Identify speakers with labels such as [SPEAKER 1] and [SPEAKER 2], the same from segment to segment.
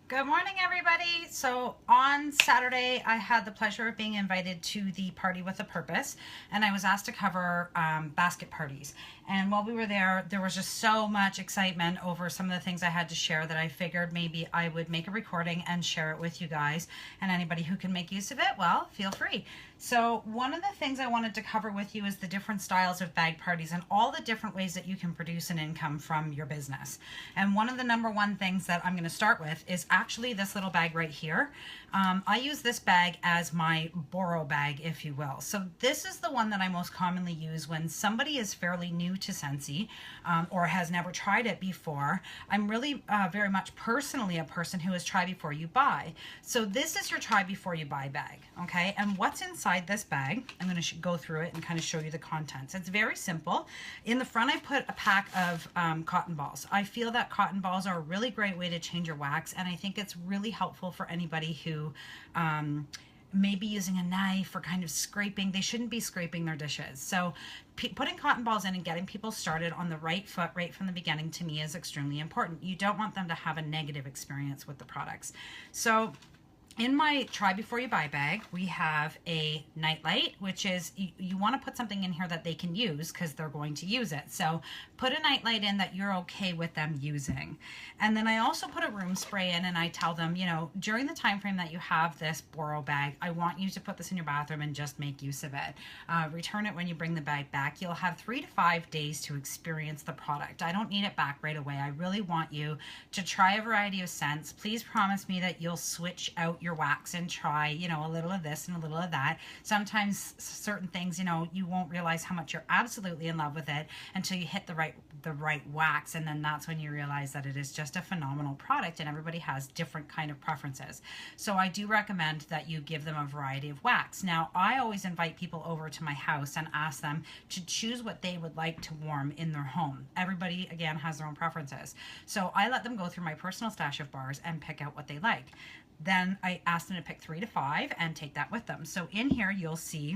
[SPEAKER 1] Good morning, everybody. So on Saturday, I had the pleasure of being invited to the Party with a Purpose, and I was asked to cover basket parties. And while we were there was just so much excitement over some of the things I had to share that I figured maybe I would make a recording and share it with you guys. And anybody who can make use of it, well, feel free. So one of the things I wanted to cover with you is the different styles of bag parties and all the different ways that you can produce an income from your business. And one of the number one things that I'm going to start with is actually this little bag right here. I use this bag as my borrow bag, if you will. So this is the one that I most commonly use when somebody is fairly new to Scentsy or has never tried it before. I'm really very much personally a person who has try before you buy. So this is your try before you buy bag, okay? And what's inside this bag, I'm going to go through it and kind of show you the contents. It's very simple. In the front, I put a pack of cotton balls. I feel that cotton balls are a really great way to change your wax, and I think it's really helpful for anybody who may be using a knife or kind of scraping. They shouldn't be scraping their dishes. So putting cotton balls in and getting people started on the right foot right from the beginning to me is extremely important. You don't want them to have a negative experience with the products. So in my try before you buy bag, we have a nightlight, which is you want to put something in here that they can use because they're going to use it. So put a nightlight in that you're okay with them using. And then I also put a room spray in, and I tell them, you know, during the time frame that you have this borrow bag, I want you to put this in your bathroom and just make use of it. Return it when you bring the bag back. You'll have 3 to 5 days to experience the product. I don't need it back right away. I really want you to try a variety of scents. Please promise me that you'll switch out your wax and try, you know, a little of this and a little of that. Sometimes certain things, you know, you won't realize how much you're absolutely in love with it until you hit the right wax, and then that's when you realize that it is just a phenomenal product, and everybody has different kind of preferences. So I do recommend that you give them a variety of wax. Now, I always invite people over to my house and ask them to choose what they would like to warm in their home. Everybody, again, has their own preferences. So I let them go through my personal stash of bars and pick out what they like. Then I ask them to pick 3 to 5 and take that with them. So in here, you'll see,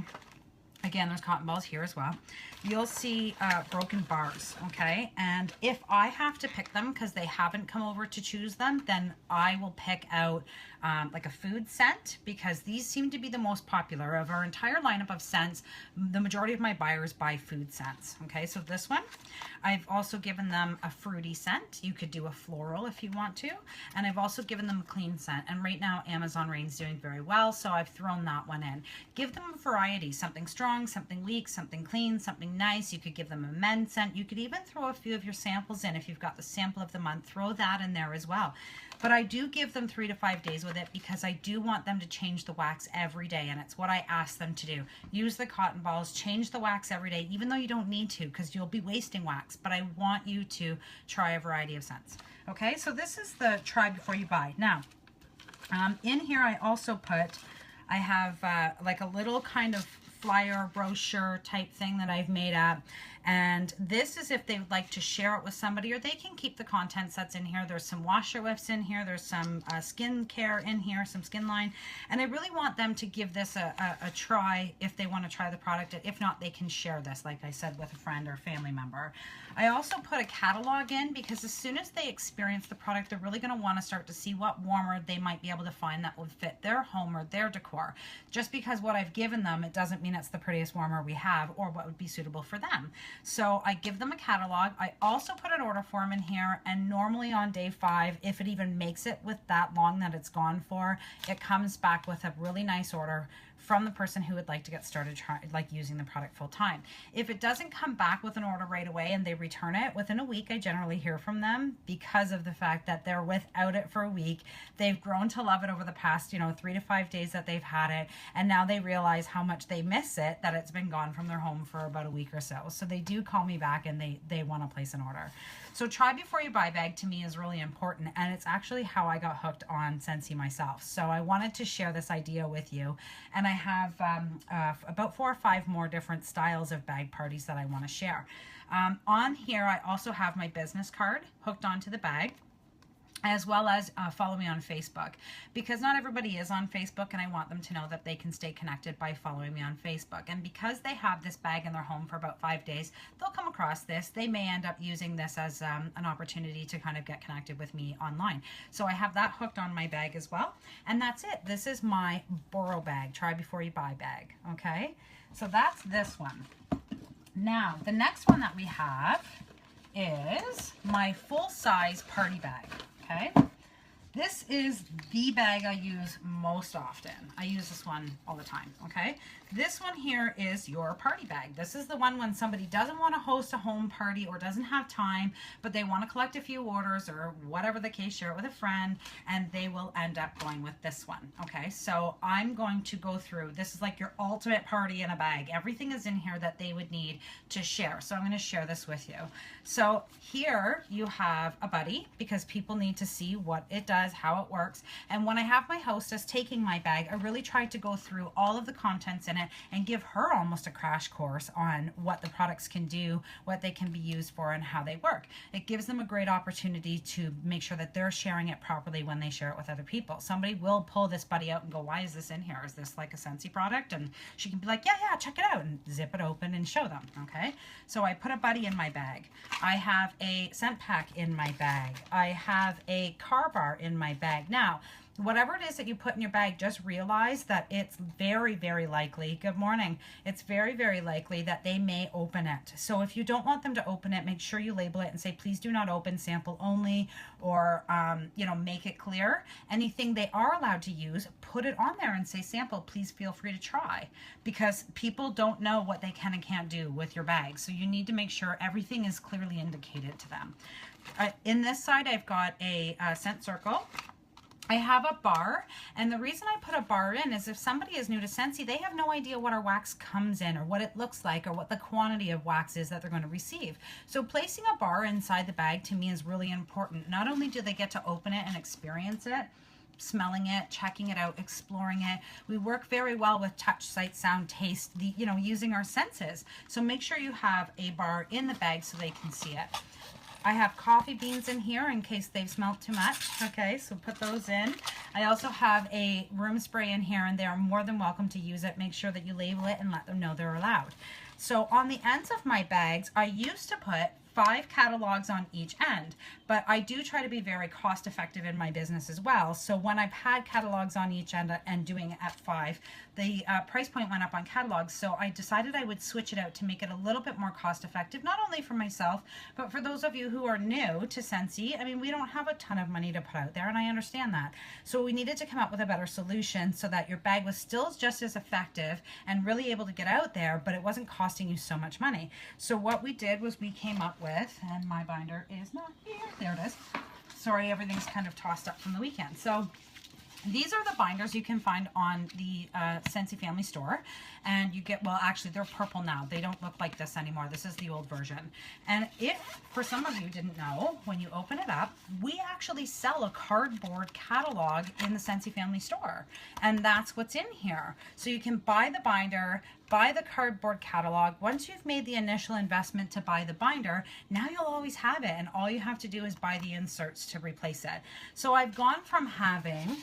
[SPEAKER 1] again, there's cotton balls here as well. You'll see broken bars, okay? And if I have to pick them because they haven't come over to choose them, then I will pick out like a food scent, because these seem to be the most popular. Of our entire lineup of scents, the majority of my buyers buy food scents, okay? So this one, I've also given them a fruity scent. You could do a floral if you want to. And I've also given them a clean scent. And right now, Amazon Rain's doing very well, so I've thrown that one in. Give them a variety, something strong, something weak, something clean, something nice. You could give them a men's scent. You could even throw a few of your samples in. If you've got the sample of the month, throw that in there as well. But I do give them 3 to 5 days with it because I do want them to change the wax every day, and it's what I ask them to do. Use the cotton balls, change the wax every day, even though you don't need to because you'll be wasting wax, but I want you to try a variety of scents. Okay, so this is the try before you buy. Now, in here I also put, I have like a little kind of flyer brochure type thing that I've made up, and this is if they would like to share it with somebody, or they can keep the contents that's in here. There's some washer whiffs in here, there's some skin care in here, some skin line, and I really want them to give this a try if they want to try the product. If not, they can share this, like I said, with a friend or family member. I also put a catalog in because as soon as they experience the product, they're really going to want to start to see what warmer they might be able to find that would fit their home or their decor. Just because what I've given them, it doesn't mean it's the prettiest warmer we have or what would be suitable for them. So I give them a catalog. I also put an order form in here, and normally on day 5, if it even makes it with that long that it's gone for, it comes back with a really nice order from the person who would like to get started using the product full time. If it doesn't come back with an order right away and they return it, within a week I generally hear from them because of the fact that they're without it for a week. They've grown to love it over the past, 3 to 5 days that they've had it, and now they realize how much they miss it, that it's been gone from their home for about a week or so. So they do call me back and they want to place an order. So try before you buy bag to me is really important, and it's actually how I got hooked on Scentsy myself. So I wanted to share this idea with you, and I have about 4 or 5 more different styles of bag parties that I want to share. On here, I also have my business card hooked onto the bag. as well as follow me on Facebook, because not everybody is on Facebook, and I want them to know that they can stay connected by following me on Facebook. And because they have this bag in their home for about 5 days, they'll come across this. They may end up using this as an opportunity to kind of get connected with me online. So I have that hooked on my bag as well. And that's it. This is my borrow bag, try before you buy bag. Okay, so that's this one. Now, the next one that we have is my full-size party bag. Okay, this is the bag I use most often. I use this one all the time. Okay, this one here is your party bag. This is the one when somebody doesn't want to host a home party or doesn't have time, but they want to collect a few orders or whatever the case, share it with a friend, and they will end up going with this one. Okay, so I'm going to go through, this is like your ultimate party in a bag. Everything is in here that they would need to share. So I'm going to share this with you. So here you have a buddy, because people need to see what it does, how it works. And when I have my hostess taking my bag, I really tried to go through all of the contents in it and give her almost a crash course on what the products can do, what they can be used for, and how they work. It gives them a great opportunity to make sure that they're sharing it properly when they share it with other people. Somebody will pull this buddy out and go, why is this in here? Is this like a Scentsy product? And she can be like, yeah, check it out, and zip it open and show them. Okay, so I put a buddy in my bag. I have a scent pack in my bag. I have a car bar in my bag. Now, whatever it is that you put in your bag, just realize that it's very, very likely, good morning, it's very, very likely that they may open it. So if you don't want them to open it, make sure you label it and say, please do not open, sample only, or, you know, make it clear. Anything they are allowed to use, put it on there and say, sample, please feel free to try, because people don't know what they can and can't do with your bag. So you need to make sure everything is clearly indicated to them. In this side, I've got a scent circle. I have a bar, and the reason I put a bar in is if somebody is new to Scentsy, they have no idea what our wax comes in or what it looks like or what the quantity of wax is that they're going to receive. So placing a bar inside the bag to me is really important. Not only do they get to open it and experience it, smelling it, checking it out, exploring it. We work very well with touch, sight, sound, taste, using our senses. So make sure you have a bar in the bag so they can see it. I have coffee beans in here in case they've smelled too much. Okay, so put those in. I also have a room spray in here, and they are more than welcome to use it. Make sure that you label it and let them know they're allowed. So on the ends of my bags, I used to put 5 catalogs on each end, but I do try to be very cost effective in my business as well. So when I've had catalogs on each end and doing it at 5, the price point went up on catalogs. So I decided I would switch it out to make it a little bit more cost effective, not only for myself, but for those of you who are new to Scentsy. I mean, we don't have a ton of money to put out there, and I understand that. So we needed to come up with a better solution so that your bag was still just as effective and really able to get out there, but it wasn't costing you so much money. So what we did was we came up with, and my binder is not here, there it is. Sorry, everything's kind of tossed up from the weekend. So these are the binders you can find on the Scentsy Family Store, and you get, well, actually they're purple now. They don't look like this anymore. This is the old version. And if, for some of you didn't know, when you open it up, we actually sell a cardboard catalog in the Scentsy Family Store, and that's what's in here. So you can buy the binder, buy the cardboard catalog. Once you've made the initial investment to buy the binder, now you'll always have it, and all you have to do is buy the inserts to replace it. So I've gone from having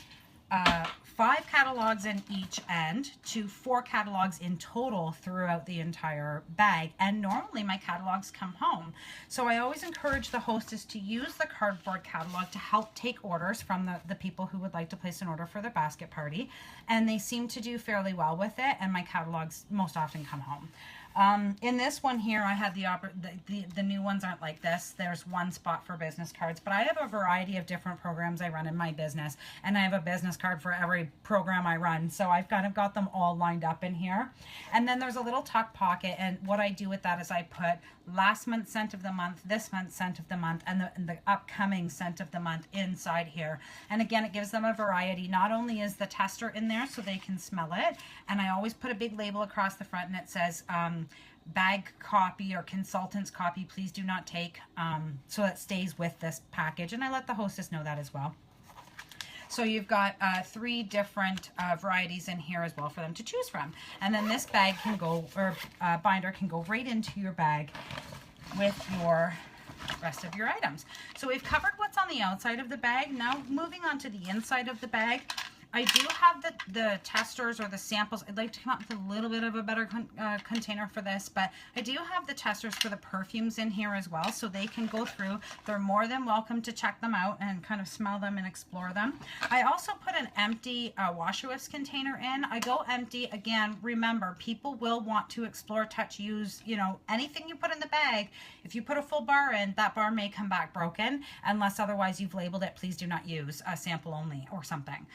[SPEAKER 1] 5 catalogs in each end to 4 catalogs in total throughout the entire bag, and normally my catalogs come home. So I always encourage the hostess to use the cardboard catalog to help take orders from the people who would like to place an order for their basket party, and they seem to do fairly well with it, and my catalogs most often come home. In this one here, I had the new ones aren't like this. There's one spot for business cards, but I have a variety of different programs I run in my business, and I have a business card for every program I run. So I've kind of got them all lined up in here. And then there's a little tuck pocket, and what I do with that is I put last month's scent of the month, this month's scent of the month, and the upcoming scent of the month inside here. And again, it gives them a variety. Not only is the tester in there so they can smell it, and I always put a big label across the front, and it says bag copy or consultant's copy, please do not take, so it stays with this package, and I let the hostess know that as well. So you've got 3 different varieties in here as well for them to choose from. And then this bag can go, or binder can go right into your bag with your rest of your items. So we've covered what's on the outside of the bag. Now moving on to the inside of the bag. I do have the testers or the samples. I'd like to come up with a little bit of a better container for this, but I do have the testers for the perfumes in here as well, so they can go through. They're more than welcome to check them out and kind of smell them and explore them. I also put an empty washer whisk container in. I go empty. Again, remember, people will want to explore, touch, use, you know, anything you put in the bag. If you put a full bar in, that bar may come back broken, unless otherwise you've labeled it, please do not use, a sample only or something.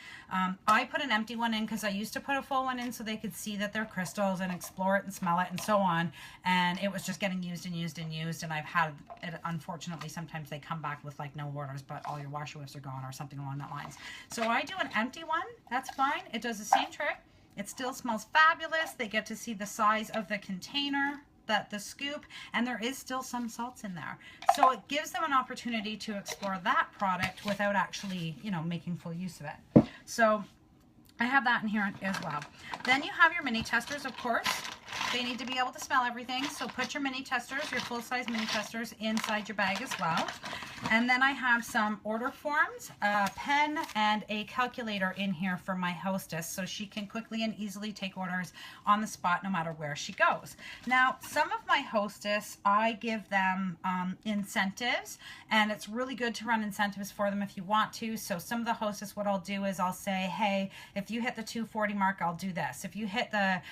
[SPEAKER 1] I put an empty one in because I used to put a full one in so they could see that they're crystals and explore it and smell it and so on. And it was just getting used and used and used. And I've had it, unfortunately, sometimes they come back with like no orders, but all your washer whiffs are gone or something along that lines. So I do an empty one. That's fine. It does the same trick. It still smells fabulous. They get to see the size of the container, the scoop, and there is still some salts in there. So it gives them an opportunity to explore that product without actually, you know, making full use of it. So I have that in here as well. Then you have your mini testers, of course. They need to be able to smell everything. So put your mini testers, your full-size mini testers inside your bag as well. And then I have some order forms, a pen, and a calculator in here for my hostess so she can quickly and easily take orders on the spot no matter where she goes. Now, some of my hostess, I give them incentives, and it's really good to run incentives for them if you want to. So some of the hostess, what I'll do is I'll say, hey, if you hit the 240 mark, I'll do this. If you hit the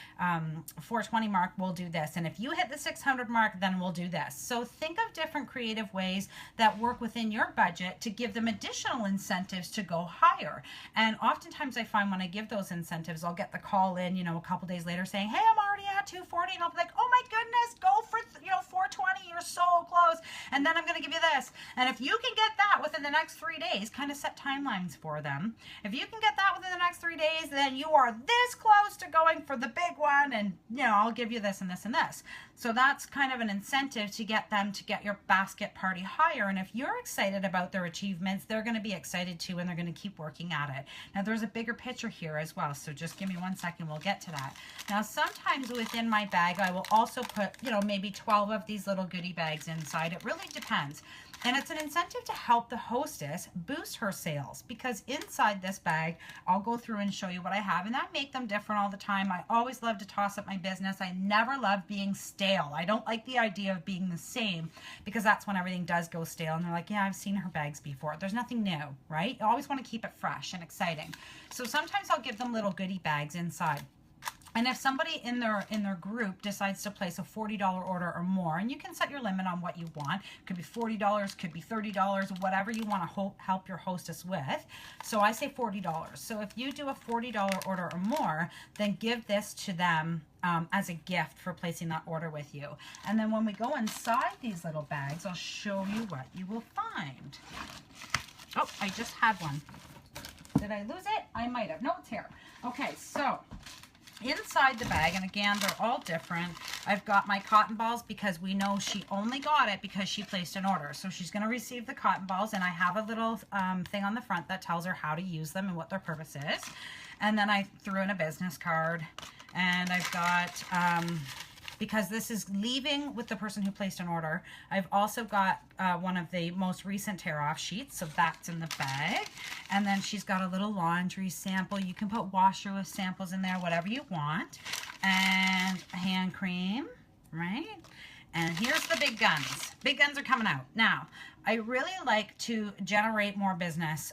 [SPEAKER 1] 420 mark, we'll do this. And if you hit the 600 mark, then we'll do this. So think of different creative ways that work within your budget to give them additional incentives to go higher. And oftentimes I find when I give those incentives, I'll get the call in, you know, a couple days later saying, hey, I'm already at 240. And I'll be like, oh my goodness, go for, 420. You're so close. And then I'm going to give you this. And if you can get that within the next 3 days, kind of set timelines for them. If you can get that within the next 3 days, then you are this close to going for the big one. And, you know, I'll give you this and this and this. So that's kind of an incentive to get them to get your basket party higher. And if you're excited about their achievements, they're going to be excited too, and they're going to keep working at it. Now, there's a bigger picture here as well. So just give me 1 second. We'll get to that. Now, sometimes within my bag, I will also put, you know, maybe 12 of these little goodie bags inside. It really depends. And it's an incentive to help the hostess boost her sales, because inside this bag, I'll go through and show you what I have, and that make them different all the time. I always love to toss up my business. I never love being stale. I don't like the idea of being the same, because that's when everything does go stale. And they're like, yeah, I've seen her bags before. There's nothing new, right? You always want to keep it fresh and exciting. So sometimes I'll give them little goodie bags inside. And if somebody in their group decides to place a $40 order or more, and you can set your limit on what you want, could be $40, could be $30, whatever you want to help your hostess with. So I say $40. So if you do a $40 order or more, then give this to them as a gift for placing that order with you. And then when we go inside these little bags, I'll show you what you will find. Oh, I just had one. Did I lose it? I might have. No, it's here. Okay, so inside the bag, and again, they're all different. I've got my cotton balls because we know she only got it because she placed an order. So she's going to receive the cotton balls, and I have a little thing on the front that tells her how to use them and what their purpose is. And then I threw in a business card, and I've got, because this is leaving with the person who placed an order, I've also got one of the most recent tear-off sheets, so that's in the bag. And then she's got a little laundry sample. You can put washer with samples in there, whatever you want. And a hand cream, right? And here's the big guns. Big guns are coming out. Now, I really like to generate more business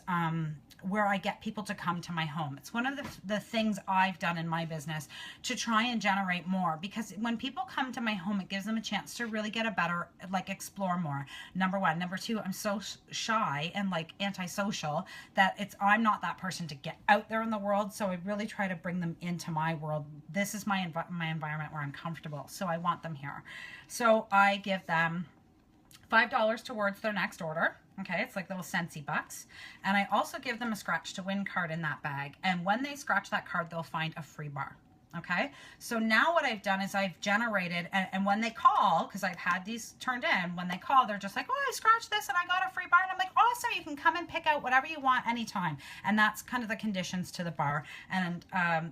[SPEAKER 1] where I get people to come to my home. It's one of the things I've done in my business to try and generate more, because when people come to my home, it gives them a chance to really get a better, like, explore more. Number one. Number two, I'm so shy and like antisocial that I'm not that person to get out there in the world. So I really try to bring them into my world. This is my environment where I'm comfortable. So I want them here. So I give them $5 towards their next order. Okay, it's like little Scentsy bucks. And I also give them a scratch to win card in that bag. And when they scratch that card, they'll find a free bar. Okay, so now what I've done is I've generated, and when they call, because I've had these turned in, when they call, they're just like, oh, I scratched this and I got a free bar. And I'm like, awesome. You can come and pick out whatever you want anytime. And that's kind of the conditions to the bar. And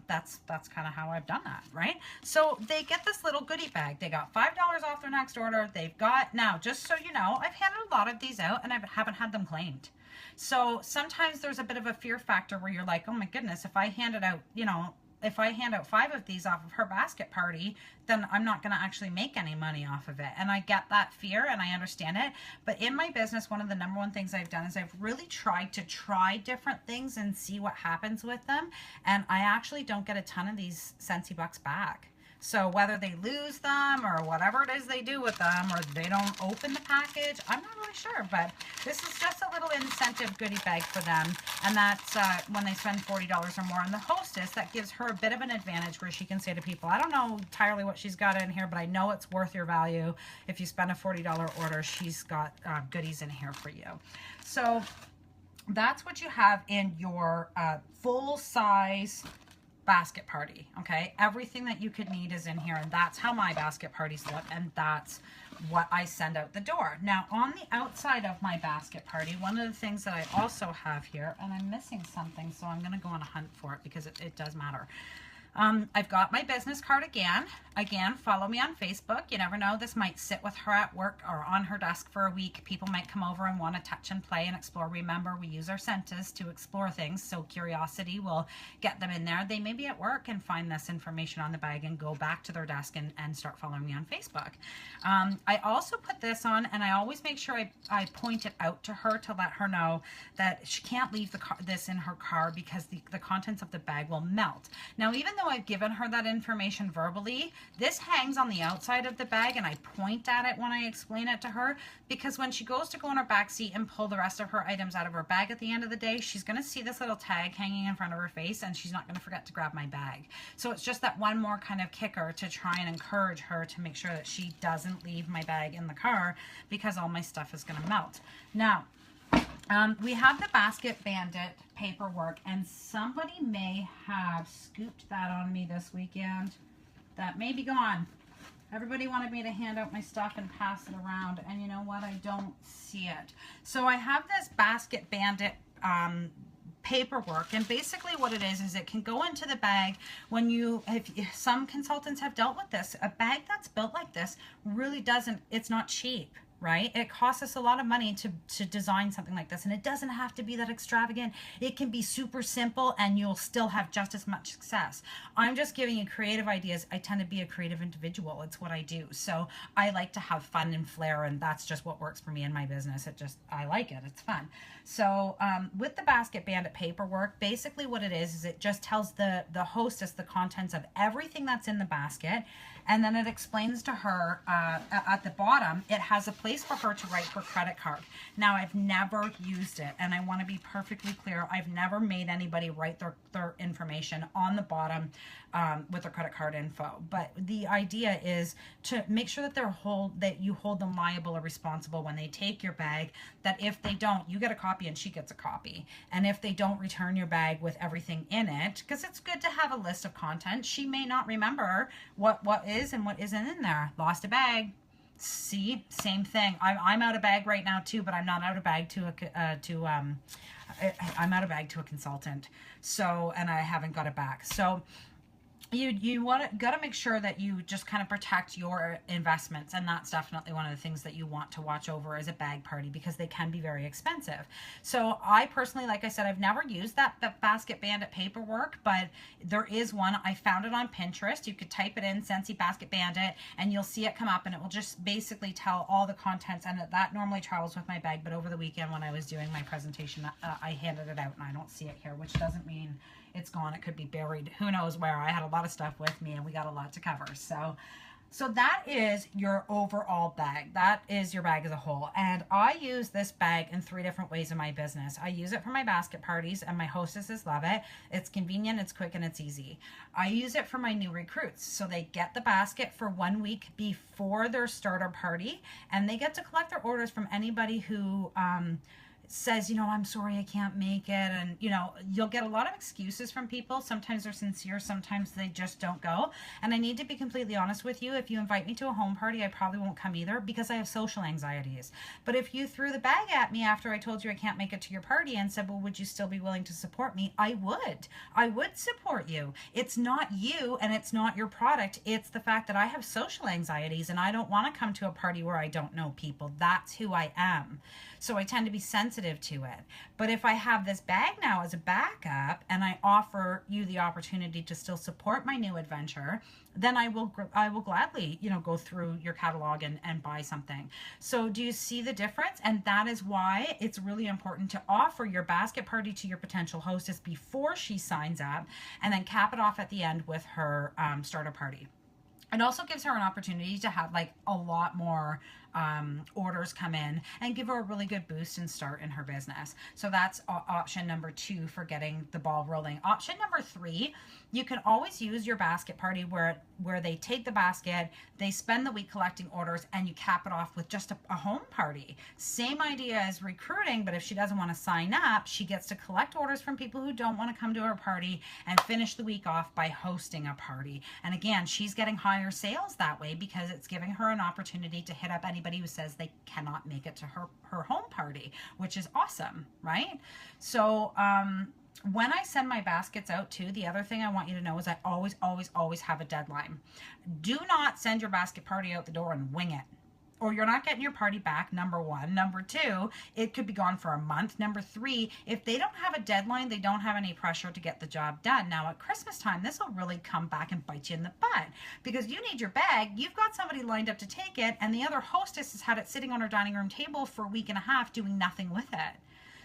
[SPEAKER 1] that's kind of how I've done that, right? So they get this little goodie bag. They got $5 off their next order. They've got, now, just so you know, I've handed a lot of these out and I haven't had them claimed. So sometimes there's a bit of a fear factor where you're like, oh my goodness, if I handed out, you know, if I hand out 5 of these off of her basket party, then I'm not going to actually make any money off of it. And I get that fear and I understand it. But in my business, one of the number one things I've done is I've really tried to try different things and see what happens with them. And I actually don't get a ton of these Scentsy bucks back. So whether they lose them or whatever it is they do with them, or they don't open the package, I'm not really sure. But this is just a little incentive goodie bag for them. And that's when they spend $40 or more on the hostess, that gives her a bit of an advantage where she can say to people, I don't know entirely what she's got in here, but I know it's worth your value. If you spend a $40 order, she's got goodies in here for you. So that's what you have in your full-size basket party. Okay, everything that you could need is in here, and that's how my basket parties look, and that's what I send out the door. Now on the outside of my basket party, one of the things that I also have here, and I'm missing something, so I'm going to go on a hunt for it because it does matter. I've got my business card again. Again, follow me on Facebook. You never know, this might sit with her at work or on her desk for a week. People might come over and want to touch and play and explore. Remember, we use our senses to explore things, so curiosity will get them in there. They may be at work and find this information on the bag and go back to their desk and start following me on Facebook. I also put this on, and I always make sure I point it out to her to let her know that she can't leave this in her car because the contents of the bag will melt. Now, even though I've given her that information verbally, this hangs on the outside of the bag, and I point at it when I explain it to her, because when she goes to go in her back seat and pull the rest of her items out of her bag at the end of the day, she's going to see this little tag hanging in front of her face, and she's not going to forget to grab my bag. So it's just that one more kind of kicker to try and encourage her to make sure that she doesn't leave my bag in the car, because all my stuff is going to melt. Now, we have the Basket Bandit paperwork, and somebody may have scooped that on me this weekend. That may be gone. Everybody wanted me to hand out my stuff and pass it around, and you know what? I don't see it. So I have this Basket Bandit paperwork, and basically what it is it can go into the bag when if some consultants have dealt with this. A bag that's built like this really doesn't, it's not cheap. Right? It costs us a lot of money to design something like this, and it doesn't have to be that extravagant. It can be super simple and you'll still have just as much success. I'm just giving you creative ideas. I tend to be a creative individual. It's what I do. So I like to have fun and flair, and that's just what works for me in my business. I like it. It's fun. So with the Basket Bandit paperwork, basically what it is it just tells the hostess the contents of everything that's in the basket, and then it explains to her at the bottom, it has a place for her to write her credit card. Now, I've never used it, and I want to be perfectly clear, I've never made anybody write their information on the bottom with their credit card info. But the idea is to make sure that you hold them liable or responsible when they take your bag, that if they don't, you get a copy and she gets a copy. And if they don't return your bag with everything in it, because it's good to have a list of content, she may not remember what is and what isn't in there. Lost a bag. See, same thing. I'm out of bag right now too, but I'm not out of bag I'm out of bag to a consultant. So, and I haven't got it back. So you got to make sure that you just kind of protect your investments, and that's definitely one of the things that you want to watch over as a bag party, because they can be very expensive. So I personally, like I said, I've never used that Basket Bandit paperwork, but there is one. I found it on Pinterest. You could type it in, Scentsy Basket Bandit, and you'll see it come up, and it will just basically tell all the contents, and that normally travels with my bag. But over the weekend when I was doing my presentation, I handed it out, and I don't see it here, which doesn't mean it's gone. It could be buried. Who knows where. I had a lot of stuff with me, and we got a lot to cover. So that is your overall bag. That is your bag as a whole. And I use this bag in 3 different ways in my business. I use it for my basket parties, and my hostesses love it. It's convenient, it's quick, and it's easy. I use it for my new recruits. So they get the basket for 1 week before their starter party, and they get to collect their orders from anybody who says, I'm sorry, I can't make it. And, you'll get a lot of excuses from people. Sometimes they're sincere, sometimes they just don't go. And I need to be completely honest with you. If you invite me to a home party, I probably won't come either because I have social anxieties. But if you threw the bag at me after I told you I can't make it to your party and said, well, would you still be willing to support me? I would. I would support you. It's not you and it's not your product. It's the fact that I have social anxieties and I don't want to come to a party where I don't know people. That's who I am. So I tend to be sensitive to it. But if I have this bag now as a backup and I offer you the opportunity to still support my new adventure, then I will gladly, go through your catalog and buy something. So do you see the difference? And that is why it's really important to offer your basket party to your potential hostess before she signs up, and then cap it off at the end with her starter party. It also gives her an opportunity to have like a lot more orders come in and give her a really good boost and start in her business. So that's option number 2 for getting the ball rolling. Option number 3, you can always use your basket party where they take the basket, they spend the week collecting orders, and you cap it off with just a home party. Same idea as recruiting, but if she doesn't want to sign up, she gets to collect orders from people who don't want to come to her party and finish the week off by hosting a party. And again, she's getting higher sales that way because it's giving her an opportunity to hit up anybody who says they cannot make it to her home party, which is awesome, right? So when I send my baskets out too, the other thing I want you to know is I always have a deadline. Do not send your basket party out the door and wing it, or you're not getting your party back, number 1. Number 2, it could be gone for a month. Number 3, if they don't have a deadline, they don't have any pressure to get the job done. Now at Christmas time, this will really come back and bite you in the butt because you need your bag. You've got somebody lined up to take it, and the other hostess has had it sitting on her dining room table for a week and a half doing nothing with it.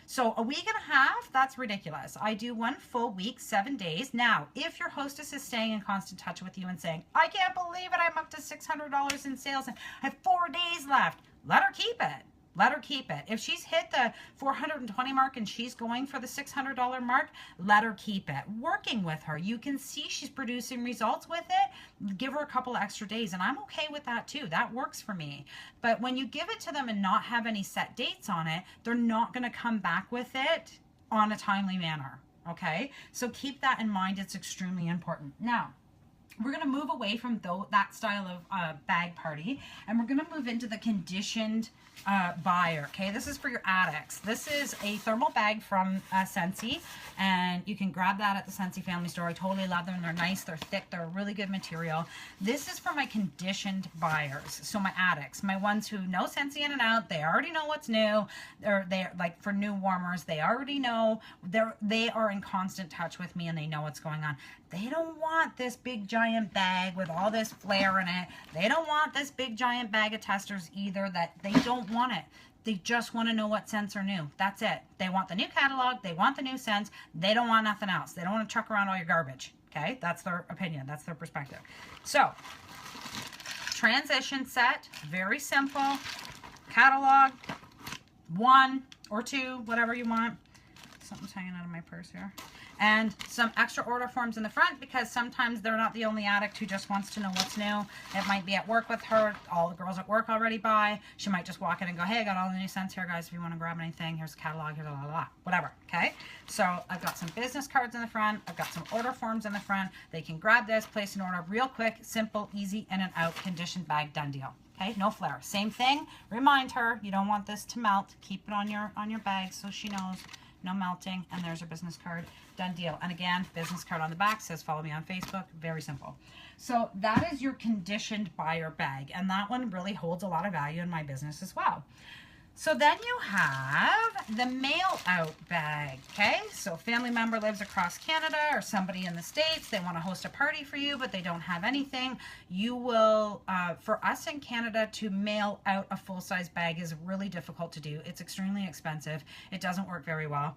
[SPEAKER 1] So a week and a half, that's ridiculous. I do 1 full week, 7 days. Now, if your hostess is staying in constant touch with you and saying, I can't believe it, I'm up to $600 in sales and I have 4 days left, let her keep it. Let her keep it. If she's hit the 420 mark and she's going for the $600 mark, let her keep it. Working with her, you can see she's producing results with it. Give her a couple extra days, and I'm okay with that too. That works for me. But when you give it to them and not have any set dates on it, they're not going to come back with it on a timely manner. Okay? So keep that in mind. It's extremely important. Now, we're going to move away from that style of bag party, and we're going to move into the conditioned buyer. Okay, this is for your addicts. This is a thermal bag from Scentsy, and you can grab that at the Scentsy Family Store. I totally love them. They're nice, they're thick, they're a really good material. This is for my conditioned buyers, so my addicts, my ones who know Scentsy in and out. They already know what's new. They're like, for new warmers, they already know. They are in constant touch with me and they know what's going on. They don't want this big giant bag with all this flair in it. They don't want this big giant bag of testers either. That they don't want it. They just want to know what scents are new. That's it. They want the new catalog. They want the new scents. They don't want nothing else. They don't want to chuck around all your garbage. Okay? That's their opinion. That's their perspective. So, transition set. Very simple. Catalog. 1 or 2, whatever you want. Something's hanging out of my purse here. And some extra order forms in the front, because sometimes they're not the only addict who just wants to know what's new. It might be at work with her. All the girls at work already buy. She might just walk in and go, hey, I got all the new scents here, guys. If you want to grab anything, here's the catalog, here's whatever. Okay? So I've got some business cards in the front. I've got some order forms in the front. They can grab this, place an order real quick, simple, easy, in and out, conditioned bag, done deal. Okay, no flair. Same thing. Remind her you don't want this to melt. Keep it on your bag so she knows. No melting. And there's her business card. Done deal. And again, business card on the back says follow me on Facebook. Very simple. So that is your conditioned buyer bag. And that one really holds a lot of value in my business as well. So then you have the mail out bag. Okay, so a family member lives across Canada or somebody in the States. They want to host a party for you, but they don't have anything. You will, for us in Canada, to mail out a full-size bag is really difficult to do. It's extremely expensive. It doesn't work very well.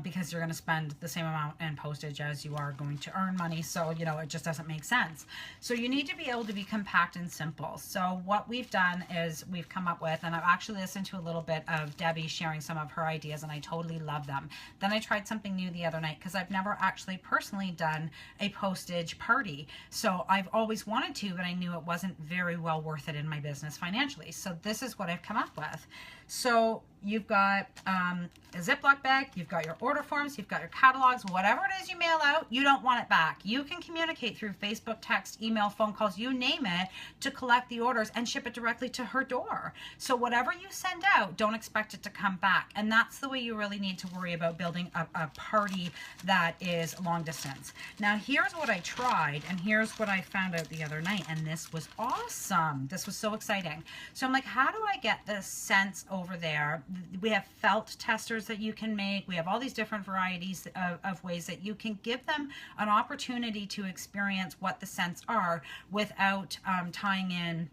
[SPEAKER 1] Because you're going to spend the same amount in postage as you are going to earn money. So, you know, it just doesn't make sense. So you need to be able to be compact and simple. So what we've done is we've come up with, and I've actually listened to a little bit of Debbie sharing some of her ideas, and I totally love them. Then I tried something new the other night, because I've never actually personally done a postage party. So I've always wanted to, but I knew it wasn't very well worth it in my business financially. So this is what I've come up with. So you've got a Ziploc bag, you've got your order forms, you've got your catalogs, whatever it is you mail out, you don't want it back. You can communicate through Facebook, text, email, phone calls, you name it, to collect the orders and ship it directly to her door. So whatever you send out, don't expect it to come back. And that's the way you really need to worry about building a party that is long distance. Now here's what I tried, and here's what I found out the other night, and this was awesome. This was so exciting. So I'm like, how do I get the scents over there? We have felt testers that you can make. We have all these different varieties of ways that you can give them an opportunity to experience what the scents are without tying in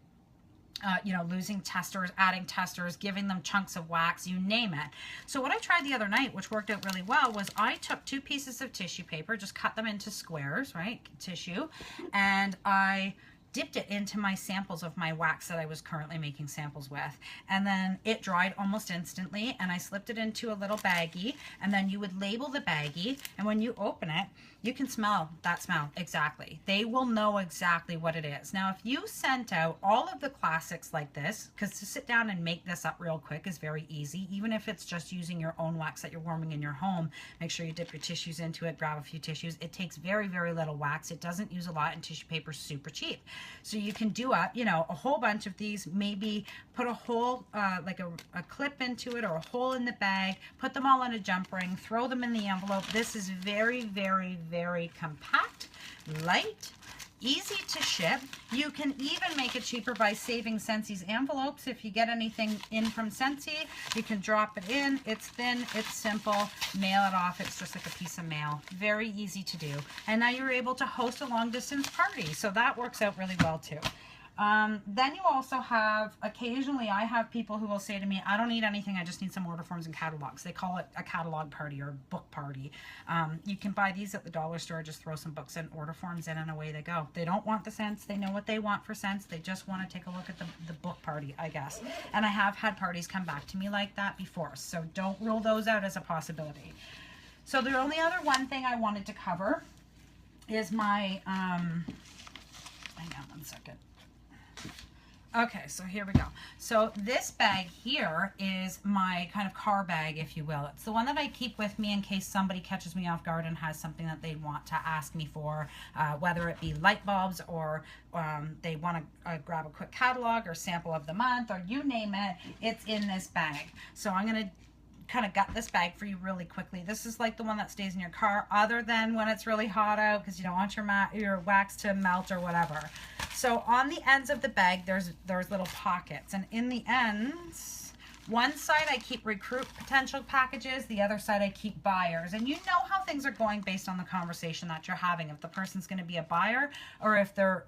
[SPEAKER 1] losing testers, adding testers, giving them chunks of wax, you name it. So what I tried the other night, which worked out really well, was I took 2 pieces of tissue paper, just cut them into squares, right, tissue, and I dipped it into my samples of my wax that I was currently making samples with. And then it dried almost instantly, and I slipped it into a little baggie, and then you would label the baggie, and when you open it, you can smell that smell exactly. They will know exactly what it is. Now, if you sent out all of the classics like this, because to sit down and make this up real quick is very easy, even if it's just using your own wax that you're warming in your home, make sure you dip your tissues into it, grab a few tissues. It takes very, very little wax. It doesn't use a lot, and tissue paper is super cheap. So you can do a whole bunch of these, maybe put a hole, like a clip into it or a hole in the bag, put them all in a jump ring, throw them in the envelope. This is very, very, very compact, light, easy to ship. You can even make it cheaper by saving Scentsi's envelopes. If you get anything in from Scentsy, you can drop it in. It's thin, it's simple, mail it off. It's just like a piece of mail. Very easy to do. And now you're able to host a long distance party. So that works out really well too. Then you also have, occasionally I have people who will say to me, I don't need anything, I just need some order forms and catalogs. They call it a catalog party or book party. You can buy these at the dollar store, just throw some books and order forms in, and away they go. They don't want the scents, they know what they want for scents, they just want to take a look at the book party, I guess. And I have had parties come back to me like that before, so don't rule those out as a possibility. So the only other one thing I wanted to cover is my, hang on one second. Okay, so here we go. So this bag here is my kind of car bag, if you will. It's the one that I keep with me in case somebody catches me off guard and has something that they want to ask me for, whether it be light bulbs or they want to grab a quick catalog or sample of the month or you name it, it's in this bag. So I'm going to kind of gut this bag for you really quickly. This is like the one that stays in your car other than when it's really hot out because you don't want your wax to melt or whatever. So on the ends of the bag, there's little pockets, and in the ends, one side I keep recruit potential packages, the other side I keep buyers. And you know how things are going based on the conversation that you're having, if the person's going to be a buyer or if they're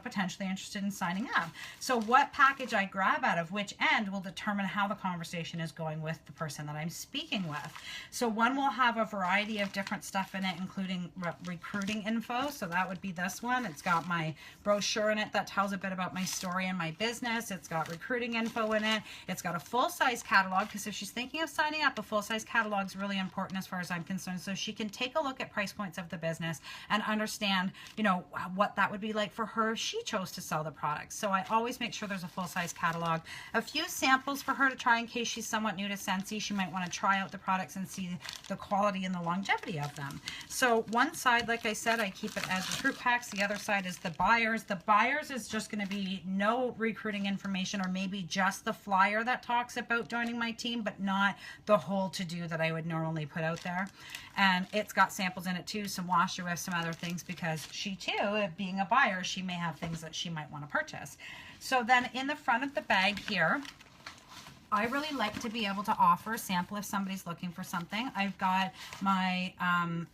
[SPEAKER 1] potentially interested in signing up. So what package I grab out of which end will determine how the conversation is going with the person that I'm speaking with. So one will have a variety of different stuff in it, including recruiting info. So that would be this one. It's got my brochure in it that tells a bit about my story and my business. It's got recruiting info in it. It's got a full-size catalog, because if she's thinking of signing up, a full-size catalog is really important as far as I'm concerned, so she can take a look at price points of the business and understand, what that would be like for her if she chose to sell the product. So I always make sure there's a full-size catalog. A few samples for her to try in case she's somewhat new to Scentsy. She might want to try out the products and see the quality and the longevity of them. So one side, like I said, I keep it as recruit packs. The other side is the buyers. The buyers is just going to be no recruiting information, or maybe just the flyer that talks about joining my team, but not the whole to-do that I would normally put out there. And it's got samples in it too, some washer with some other things, because she too, being a buyer, she may have things that she might want to purchase. So then in the front of the bag here, I really like to be able to offer a sample if somebody's looking for something. I've got my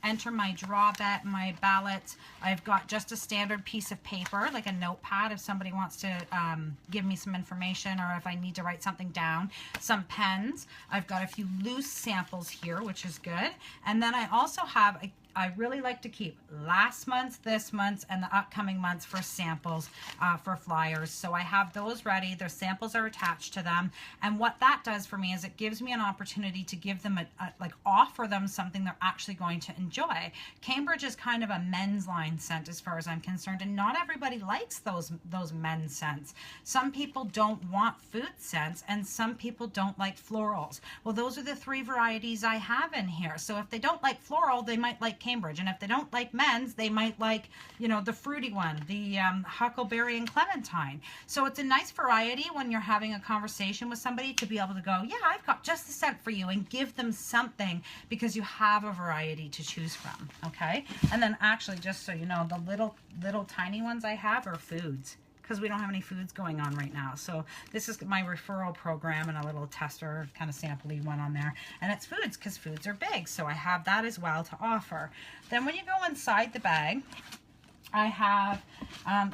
[SPEAKER 1] enter my draw bet, my ballot. I've got just a standard piece of paper, like a notepad if somebody wants to give me some information, or if I need to write something down. Some pens. I've got a few loose samples here, which is good. And then I also have I really like to keep last month's, this month's, and the upcoming months for samples, for flyers. So I have those ready. Their samples are attached to them. And what that does for me is it gives me an opportunity to give them, like offer them something they're actually going to enjoy. Cambridge is kind of a men's line scent as far as I'm concerned, and not everybody likes those men's scents. Some people don't want food scents, and some people don't like florals. Well, those are the 3 varieties I have in here. So if they don't like floral, they might like Cambridge. And if they don't like men's, they might like, you know, the fruity one, the huckleberry and clementine. So it's a nice variety when you're having a conversation with somebody to be able to go, yeah, I've got just the scent for you, and give them something because you have a variety to choose from, okay? And then actually, just so you know, the little tiny ones I have are foods, because we don't have any foods going on right now. So this is my referral program and a little tester kind of sample-y one on there. And it's foods, because foods are big. So I have that as well to offer. Then when you go inside the bag, I have,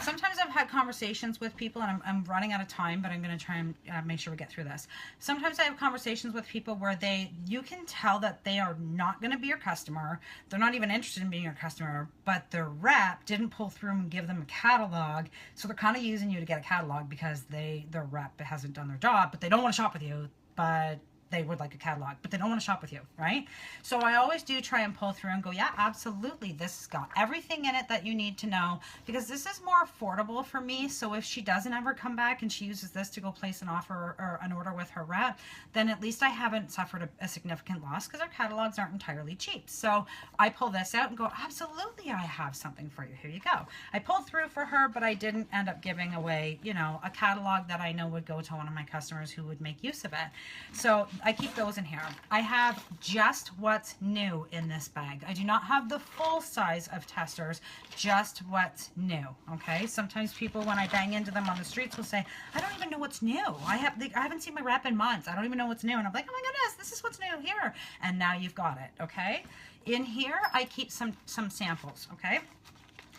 [SPEAKER 1] sometimes I've had conversations with people, and I'm running out of time, but I'm going to try and make sure we get through this. Sometimes I have conversations with people where you can tell that they are not going to be your customer. They're not even interested in being your customer, but their rep didn't pull through and give them a catalog. So they're kind of using you to get a catalog because their rep hasn't done their job, but they don't want to shop with you, but they would like a catalog, but they don't want to shop with you, right? So I always do try and pull through and go, yeah, absolutely. This has got everything in it that you need to know, because this is more affordable for me. So if she doesn't ever come back and she uses this to go place an offer or an order with her rep, then at least I haven't suffered a significant loss, because our catalogs aren't entirely cheap. So I pull this out and go, absolutely, I have something for you. Here you go. I pulled through for her, but I didn't end up giving away, you know, a catalog that I know would go to one of my customers who would make use of it. So I keep those in here. I have just what's new in this bag. I do not have the full size of testers, just what's new, okay? Sometimes people, when I bang into them on the streets, will say, I don't even know what's new. I haven't seen my rep in months. I don't even know what's new. And I'm like, oh my goodness, this is what's new here. And now you've got it, okay? In here, I keep some samples, okay?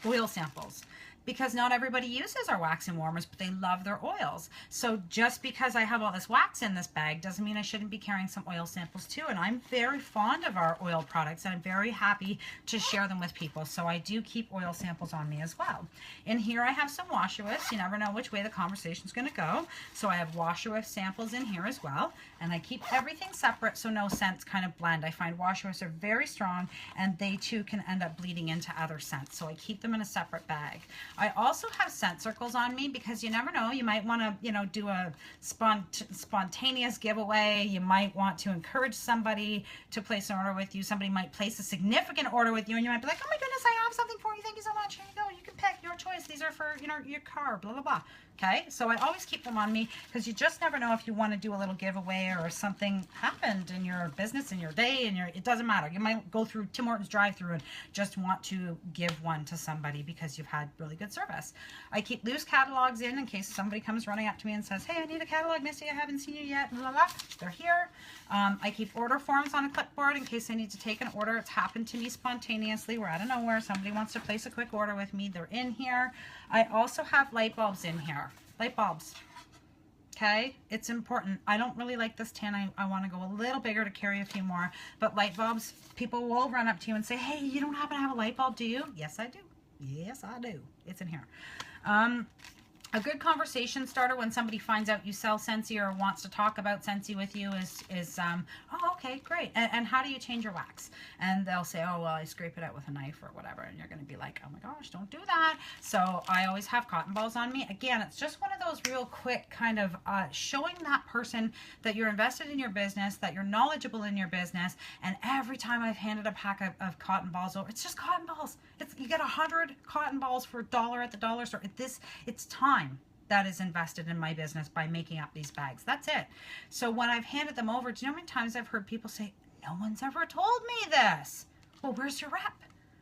[SPEAKER 1] Oil samples. Because not everybody uses our wax and warmers, but they love their oils. So just because I have all this wax in this bag doesn't mean I shouldn't be carrying some oil samples too. And I'm very fond of our oil products, and I'm very happy to share them with people. So I do keep oil samples on me as well. In here I have some washer whiffs. You never know which way the conversation's going to go. So I have washer whiff samples in here as well. And I keep everything separate so no scents kind of blend. I find washer whiffs are very strong, and they too can end up bleeding into other scents. So I keep them in a separate bag. I also have scent circles on me, because you never know, you might want to, you know, do a spontaneous giveaway. You might want to encourage somebody to place an order with you. Somebody might place a significant order with you, and you might be like, oh my goodness, I have something for you. Thank you so much. Here you go. You can pick your choice. These are for, you know, your car, blah, blah, blah. Okay, so I always keep them on me, because you just never know if you want to do a little giveaway or something happened in your business, in your day, and it doesn't matter. You might go through Tim Hortons drive-thru and just want to give one to somebody because you've had really good service. I keep loose catalogs in case somebody comes running up to me and says, hey, I need a catalog, Misty, I haven't seen you yet, blah, blah, blah. They're here. I keep order forms on a clipboard in case I need to take an order. It's happened to me spontaneously. We're out of nowhere. Somebody wants to place a quick order with me. They're in here. I also have light bulbs in here. Light bulbs. Okay, it's important. I don't really like this tin. I want to go a little bigger to carry a few more. But light bulbs, people will run up to you and say, hey, you don't happen to have a light bulb, do you? Yes, I do. Yes, I do. It's in here. A good conversation starter when somebody finds out you sell Scentsy or wants to talk about Scentsy with you is oh, okay, great. And how do you change your wax? And they'll say, oh, well, I scrape it out with a knife or whatever. And you're going to be like, oh my gosh, don't do that. So I always have cotton balls on me. Again, it's just one of those real quick kind of showing that person that you're invested in your business, that you're knowledgeable in your business. And every time I've handed a pack of cotton balls over, it's just cotton balls. You get 100 cotton balls for $1 at the dollar store. It's time that is invested in my business by making up these bags. That's it. So when I've handed them over, do you know how many times I've heard people say, no one's ever told me this? Well, where's your rep?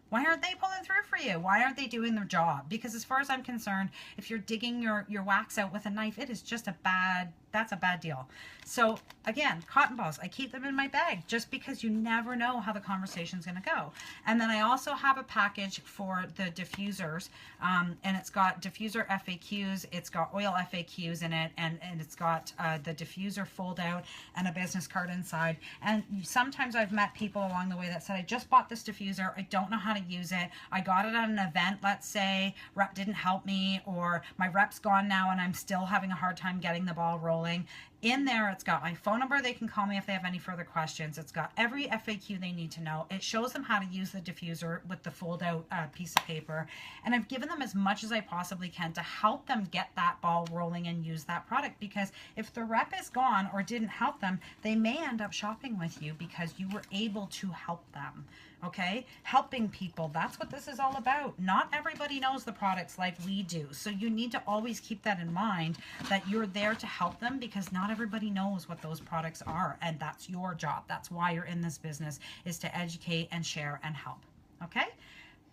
[SPEAKER 1] Why aren't they pulling through for you? Why aren't they doing their job? Because as far as I'm concerned, if you're digging your wax out with a knife, it is just a bad that's a bad deal. So again, cotton balls, I keep them in my bag just because you never know how the conversation's going to go. And then I also have a package for the diffusers, and it's got diffuser FAQs, it's got oil FAQs in it, and it's got the diffuser fold out and a business card inside. And sometimes I've met people along the way that said, I just bought this diffuser, I don't know how to use it, I got it at an event, let's say, rep didn't help me, or my rep's gone now and I'm still having a hard time getting the ball rolling. In there, it's got my phone number. They can call me if they have any further questions. It's got every FAQ they need to know. It shows them how to use the diffuser with the fold-out piece of paper. And I've given them as much as I possibly can to help them get that ball rolling and use that product. Because if the rep is gone or didn't help them, they may end up shopping with you because you were able to help them. Okay? Helping people. That's what this is all about. Not everybody knows the products like we do. So you need to always keep that in mind, that you're there to help them, because not everybody knows what those products are, and that's your job. That's why you're in this business, is to educate and share and help. Okay?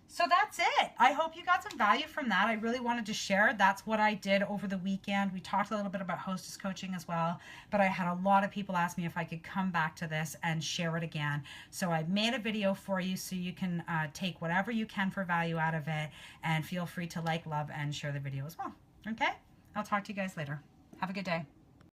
[SPEAKER 1] So that's it. I hope you got some value from that. I really wanted to share. That's what I did over the weekend. We talked a little bit about hostess coaching as well, but I had a lot of people ask me if I could come back to this and share it again. So I made a video for you so you can take whatever you can for value out of it, and feel free to like, love, and share the video as well. Okay? I'll talk to you guys later. Have a good day.